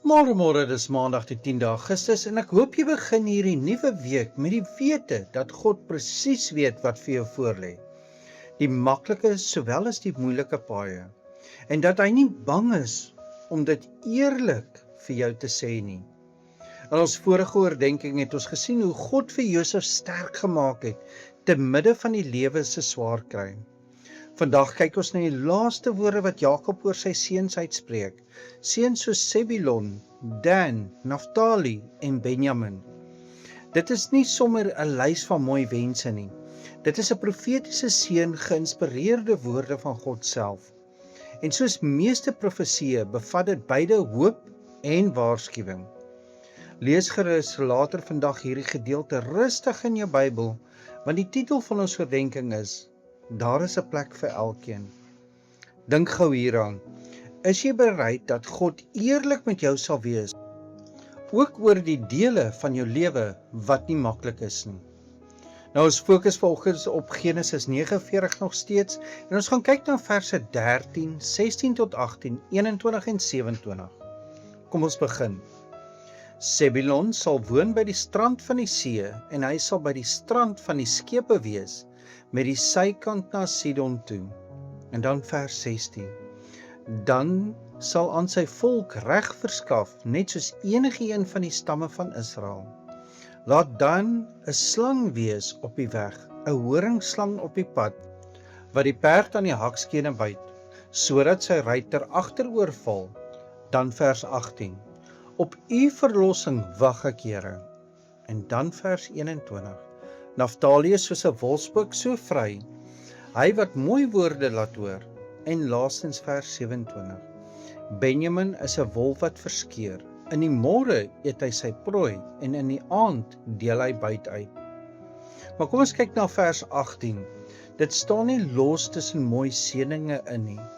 Môre, dis Maandag die 10de Augustus en ek hoop jy begin hierdie nuwe week met die wete dat God presies weet wat vir jou voorlê. Die maklike sowel as die moeilike paaie. En dat hy nie bang is om dit eerlik vir jou te sê nie. In ons vorige oordenking het ons gesien hoe God vir Josef sterk gemaak het te midde van die lewe se swaar kry. Vandag kyk ons na die laaste woorde wat Jakob oor sy seuns uitspreek. Seuns soos Sebulon, Dan, Naftali en Benjamin. Dit is nie sommer 'n lys van mooi wense nie. Dit is 'n profetiese seën geïnspireerde woorde van God self. En soos meeste profesieë bevat dit beide hoop en waarskuwing. Lees gerus later vandag hierdie gedeelte rustig in jou Bybel, want die titel van ons oordenking is Daar is 'n plek vir elkeen. Dink gou hieraan. Is jy bereid dat God eerlik met jou sal wees, ook oor die dele van jou lewe wat nie maklik is nie? Nou ons fokus vanoggend op Genesis 49 nog steeds en ons gaan kyk na verse 13, 16 tot 18, 21 en 27. Kom ons begin. Sebulon sal woon by die strand van die see en hy sal by die strand van die skepe wees, met die sykant na Sidon toe. En dan vers 16. Dan sal aan sy volk reg verskaf, net soos enige een van die stamme van Israel. Laat dan 'n slang wees op die weg, 'n horingslang op die pad, wat die perd aan die hakskene byt, sodat sy ruiter agteroor val. Dan vers 18. Op u verlossing wag ek, Here. En dan vers 21. Naftali is soos 'n wolfsbok so vry, hy wat mooi woorde laat hoor. En laastens vers 27. Benjamin is 'n wolf wat verskeur. In die môre eet hy sy prooi en in die aand deel hy byt uit. Maar kom ons kyk na vers 18. Dit staan nie los tussen mooi seëninge in nie.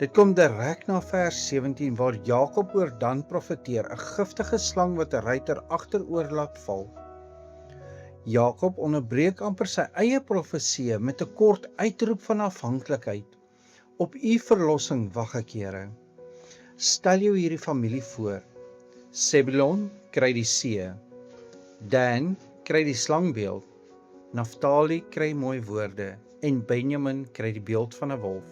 Dit kom direk na vers 17 waar Jakob oor Dan profeteer, 'n giftige slang wat 'n ruiter agteroor laat val. Jakob onderbreek amper sy eie profesie met 'n kort uitroep van afhanklikheid. Op u verlossing wag ek, Here. Stel jou hierdie familie voor. Sebulon kry die see. Dan kry die slangbeeld. Naftali kry mooi woorde en Benjamin kry die beeld van 'n wolf.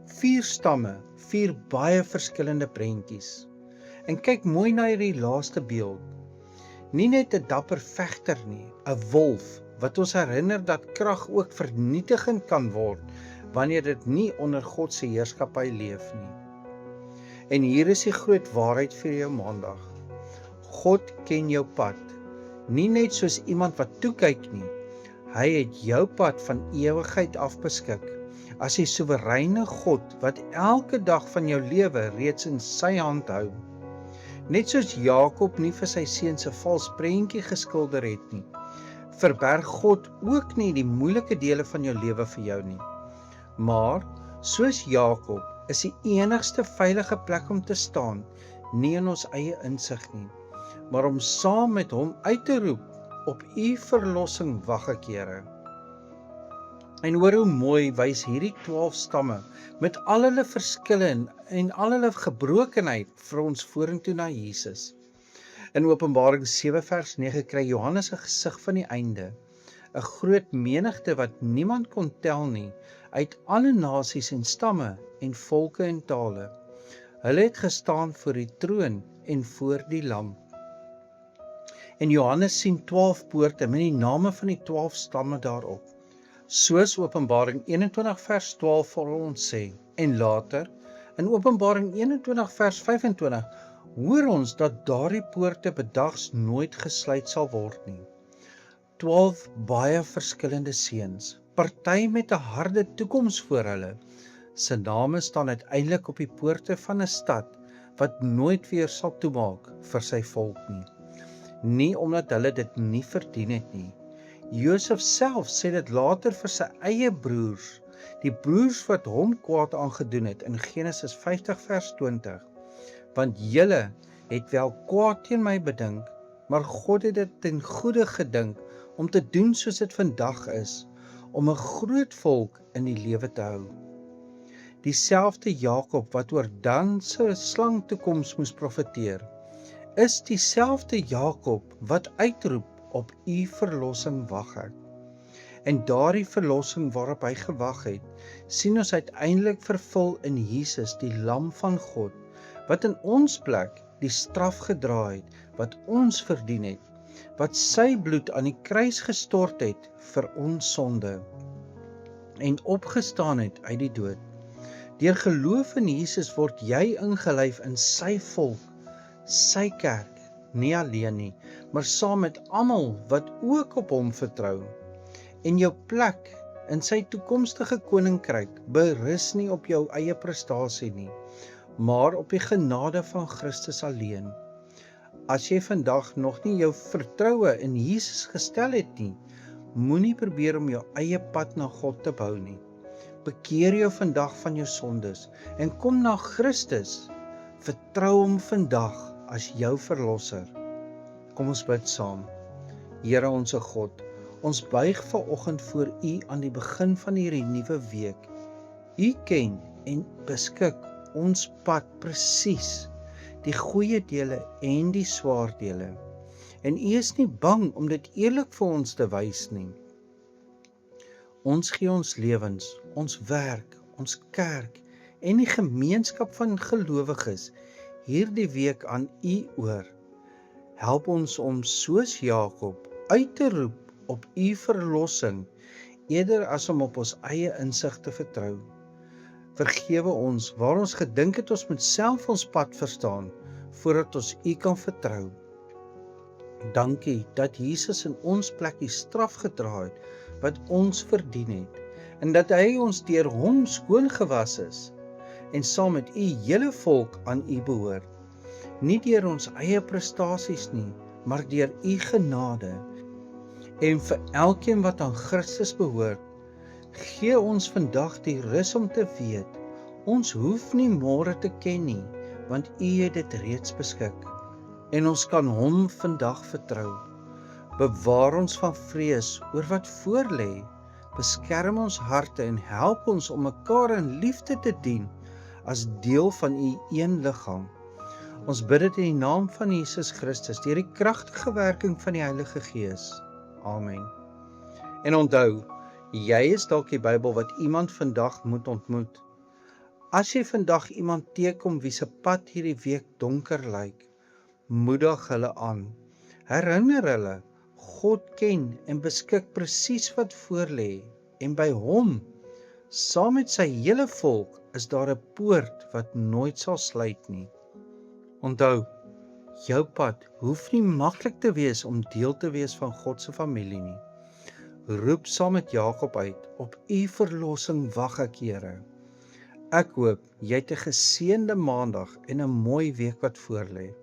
4 stamme, 4 baie verskillende prentjies. En kyk mooi na hierdie laaste beeld. Nie net 'n dapper vegter nie, 'n wolf wat ons herinner dat krag ook vernietigend kan word wanneer dit nie onder God se heerskappy leef nie. En hier is die groot waarheid vir jou Maandag. God ken jou pad, nie net soos iemand wat toe kyk nie. Hy het jou pad van ewigheid af beskik, as die soewereine God wat elke dag van jou lewe reeds in sy hand hou. Net soos Jakob nie vir sy seun se vals prentjie geskilder het nie, verberg God ook nie die moeilike dele van jou lewe vir jou nie. Maar, soos Jakob, is die enigste veilige plek om te staan, nie in ons eie insig nie, maar om saam met hom uit te roep, op u verlossing wag ek, Here. En hoor hoe mooi wys hierdie 12 stamme met al hulle verskille en al hulle gebrokenheid vir ons vorentoe na Jesus. In Openbaring 7 vers 9 kry Johannes 'n gesig van die einde, 'n groot menigte wat niemand kon tel nie, uit alle nasies en stamme en volke en tale. Hulle het gestaan voor die troon en voor die lam. En Johannes sien 12 poorte met die name van die 12 stamme daarop. Soos Openbaring 21 vers 12 vir ons sê, en later, in Openbaring 21 vers 25, hoor ons dat daardie poorte bedags nooit gesluit sal word nie. 12 baie verskillende seuns, party met 'n harde toekoms voor hulle. Se name staan uiteindelik op die poorte van 'n stad wat nooit weer sal toemaak vir sy volk nie. Nie omdat hulle dit nie verdien het nie. Josef self sê dit later vir sy eie broers, die broers wat hom kwaad aangedoen het in Genesis 50 vers 20. Want julle het wel kwaad teen my bedink, maar God het dit ten goeie gedink om te doen soos dit vandag is, om 'n groot volk in die lewe te hou. dieselfde Jakob wat oor Dan se slangtoekoms moes profeteer, is dieselfde Jakob wat uitroep, op u verlossing wag ek. En daardie verlossing waarop hy gewag het, sien ons uiteindelik vervul in Jesus, die Lam van God, wat in ons plek die straf gedra het, wat ons verdien het, wat sy bloed aan die kruis gestort het vir ons sonde, en opgestaan het uit die dood. Deur geloof in Jesus word jy ingelyf in sy volk, sy kerk, nie alleen nie, maar saam met almal wat ook op hom vertrou. En jou plek in sy toekomstige koninkryk berus nie op jou eie prestasie nie, maar op die genade van Christus alleen. As jy vandag nog nie jou vertroue in Jesus gestel het nie, moenie probeer om jou eie pad na God te bou nie. Bekeer jou vandag van jou sondes en kom na Christus. Vertrou hom vandag as jou verlosser. Kom ons bid saam. Here onse God, ons buig vanoggend voor U aan die begin van hierdie nuwe week. U ken en beskik ons pad presies, die goeie dele en die swaar dele. En U is nie bang om dit eerlik vir ons te wys nie. Ons gee ons lewens, ons werk, ons kerk en die gemeenskap van gelowiges hierdie week aan U oor. Help ons om soos Jakob uit te roep op U verlossing, eerder as om op ons eie insig te vertrou. Vergewe ons waar ons gedink het ons moet self ons pad verstaan, voordat ons U kan vertrou. Dankie dat Jesus in ons plek die straf gedra het, wat ons verdien het, en dat hy ons deur hom skoon gewas is, en saam met U hele volk aan U behoort. Nie deur ons eie prestasies nie, maar deur U genade. En vir elkeen wat aan Christus behoort, gee ons vandag die rus om te weet, ons hoef nie môre te ken nie, want U het dit reeds beskik, en ons kan hom vandag vertrou. Bewaar ons van vrees oor wat voorlê, beskerm ons harte en help ons om mekaar in liefde te dien as deel van U een liggaam. Ons bid dit in die naam van Jesus Christus, deur die kragtige werking van die Heilige Gees. Amen. En onthou, jy is dalk die Bybel wat iemand vandag moet ontmoet. As jy vandag iemand teekom wie se pad hierdie week donker lyk, moedig hulle aan. Herinner hulle, God ken en beskik presies wat voorlê, en by hom, saam met sy hele volk, is daar 'n poort wat nooit sal sluit nie. Onthou, jou pad hoef nie maklik te wees om deel te wees van God se familie nie. Roep saam met Jakob uit, op U verlossing wag ek, Here. Ek hoop jy het 'n geseënde Maandag en 'n mooi week wat voorlê.